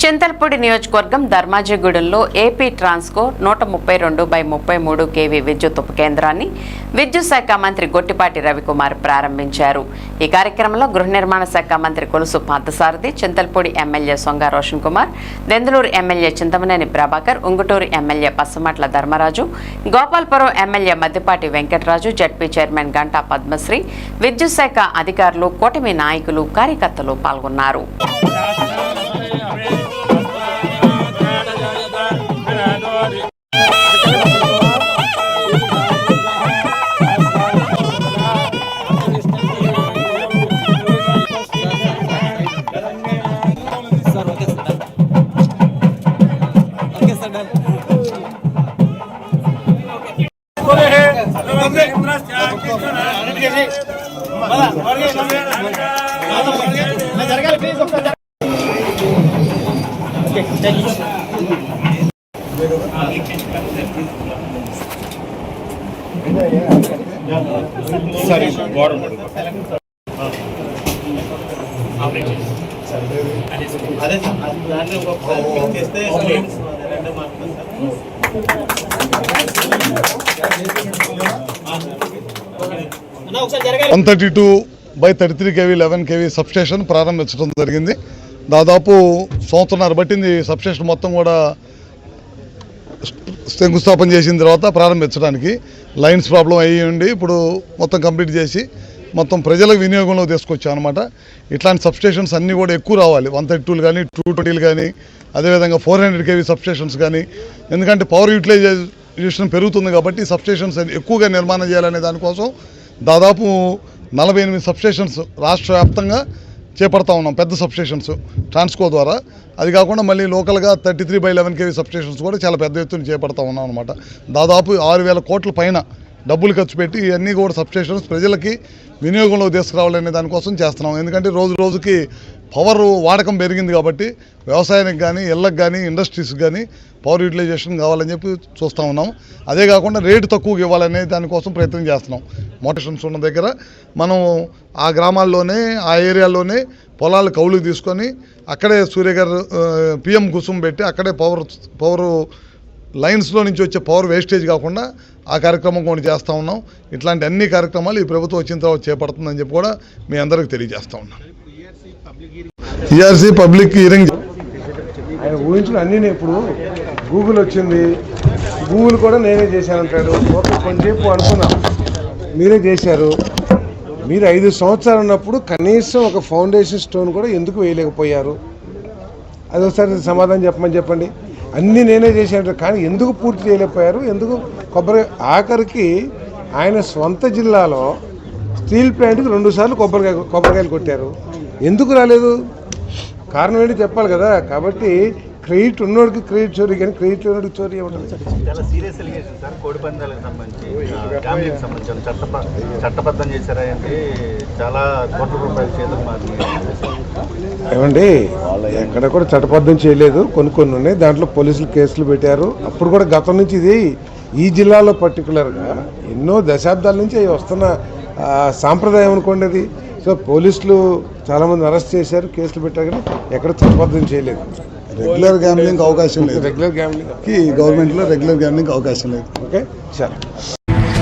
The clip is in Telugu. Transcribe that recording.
చింతలపూడి నియోజకవర్గం ధర్మాజిగూడెంలో ఏపీ ట్రాన్స్కో 132/33 kV విద్యుత్ ఉప కేంద్రాన్ని విద్యుత్ శాఖ మంత్రి గొట్టిపాటి రవికుమార్ ప్రారంభించారు. ఈ కార్యక్రమంలో గృహ నిర్మాణ శాఖ మంత్రి Kolusu Parthasarathy, Chintalapudi MLA Songa Roshan Kumar, Denduluru MLA Chintamaneni Prabhakar, Unguturu MLA Pachamatla Dharmaraju, Gopalpuram MLA Maddipati Venkataraju, ZP chairman Ganta Padmasri, విద్యుత్ శాఖ అధికారులు, కూటమి నాయకులు, కార్యకర్తలు పాల్గొన్నారు. (132/33 kV 11 kV సబ్స్టేషన్ ప్రారంభించడం జరిగింది. దాదాపు సంవత్సరాలు పట్టింది సబ్స్టేషన్ మొత్తం కూడా శంకుస్థాపన చేసిన తర్వాత ప్రారంభించడానికి. లైన్స్ ప్రాబ్లం అయ్యి ఇప్పుడు మొత్తం కంప్లీట్ చేసి మొత్తం ప్రజలకు వినియోగంలో తీసుకొచ్చాం అనమాట. ఇట్లాంటి సబ్స్టేషన్స్ అన్నీ కూడా ఎక్కువ రావాలి. 132 కానీ 220 కానీ అదేవిధంగా 400 kV సబ్స్టేషన్స్ కానీ, ఎందుకంటే పవర్ యూటిలైజేషన్ పెరుగుతుంది కాబట్టి సబ్స్టేషన్స్ ఎక్కువగా నిర్మాణం చేయాలనే దానికోసం దాదాపు 48 సబ్స్టేషన్స్ రాష్ట్ర వ్యాప్తంగా చేపడతా ఉన్నాం, పెద్ద సబ్స్టేషన్స్ ట్రాన్స్కో ద్వారా. అది కాకుండా మళ్ళీ లోకల్గా 33/11 kV సబ్స్టేషన్స్ కూడా చాలా పెద్ద ఎత్తున చేపడతా ఉన్నాం అనమాట. దాదాపు 6,000 కోట్ల పైన డబ్బులు ఖర్చు పెట్టి ఇవన్నీ కూడా సబ్స్టేషన్స్ ప్రజలకి వినియోగంలో తీసుకురావాలనే దానికోసం చేస్తున్నాం. ఎందుకంటే రోజుకి పవర్ వాడకం పెరిగింది కాబట్టి వ్యవసాయానికి కానీ, ఇళ్ళకి కానీ, ఇండస్ట్రీస్కి కానీ పవర్ యూటిలైజేషన్ కావాలని చెప్పి చూస్తూ ఉన్నాం. అదే కాకుండా రేటు తక్కువగా ఇవ్వాలనే దానికోసం ప్రయత్నం చేస్తున్నాం. మోటేషన్స్ ఉన్న దగ్గర మనం ఆ గ్రామాల్లోనే, ఆ ఏరియాలోనే పొలాలు కౌలుకు తీసుకొని అక్కడే సూర్యగారు పిఎం కుసుమ్ పెట్టి అక్కడే పవర్ లైన్స్లో నుంచి వచ్చే పవర్ వేస్టేజ్ కాకుండా ఆ కార్యక్రమం కూడా చేస్తూ ఉన్నాం. ఇట్లాంటి అన్ని కార్యక్రమాలు ఈ ప్రభుత్వం వచ్చిన తర్వాత చేపడుతుందని చెప్పి కూడా మీ అందరికీ తెలియజేస్తూ ఉన్నాం. ఈఆర్సీ పబ్లిక్ హియరింగ్ ఊహించిన అన్నీ ఇప్పుడు గూగుల్ వచ్చింది, గూగుల్ కూడా నేనే చేశానంటాడు. కొంచెంసేపు అనుకున్నాం, మీరే చేశారు. మీరు 5 సంవత్సరాలు ఉన్నప్పుడు కనీసం ఒక ఫౌండేషన్ స్టోన్ కూడా ఎందుకు వేయలేకపోయారు? అది ఒకసారి సమాధానం చెప్పండి. అన్నీ నేనే చేశాను కానీ ఎందుకు పూర్తి చేయలేకపోయారు? ఎందుకు ఆఖరికి ఆయన స్వంత జిల్లాలో స్టీల్ ప్లాంట్కి 2 సార్లు కొబ్బరికాయలు కొట్టారు. ఎందుకు రాలేదు? కారణం ఏంటి చెప్పాలి కదా. కాబట్టి క్రెడిట్ ఉన్నోడికి క్రెడిట్ చోరీ, కానీ క్రెడిట్ ఉన్నోడికి చోరీ ఉంటుంది. చాలా సీరియస్ ఎలిగేషన్ సార్. కోడిపందాలకు సంబంధించి ఫ్యామిలీకి సంబంధించి చట్టబద్ధం చేశారా అంటే చాలా కోట్ల రూపాయల చేతులు మాత్రమే. ఏమండి, ఎక్కడ కూడా చట్టబద్ధం చేయలేదు. కొన్ని ఉన్నాయి. దాంట్లో పోలీసులు కేసులు పెట్టారు. అప్పుడు కూడా గతం నుంచి ఇది ఈ జిల్లాలో పర్టికులర్గా ఎన్నో దశాబ్దాల నుంచి వస్తున్న సాంప్రదాయం అనుకోండి అది. సో పోలీసులు చాలామంది అరెస్ట్ చేశారు, కేసులు పెట్టారు, కానీ ఎక్కడ చట్టబద్ధం చేయలేదు. రెగ్యులర్ గ్యాంబ్లింగ్ అవకాశం లేదు. రెగ్యులర్ గ్యాంబ్లింగ్ గవర్నమెంట్లో రెగ్యులర్ గ్యాంబ్లింగ్ అవకాశం లేదు. ఓకే, సరే.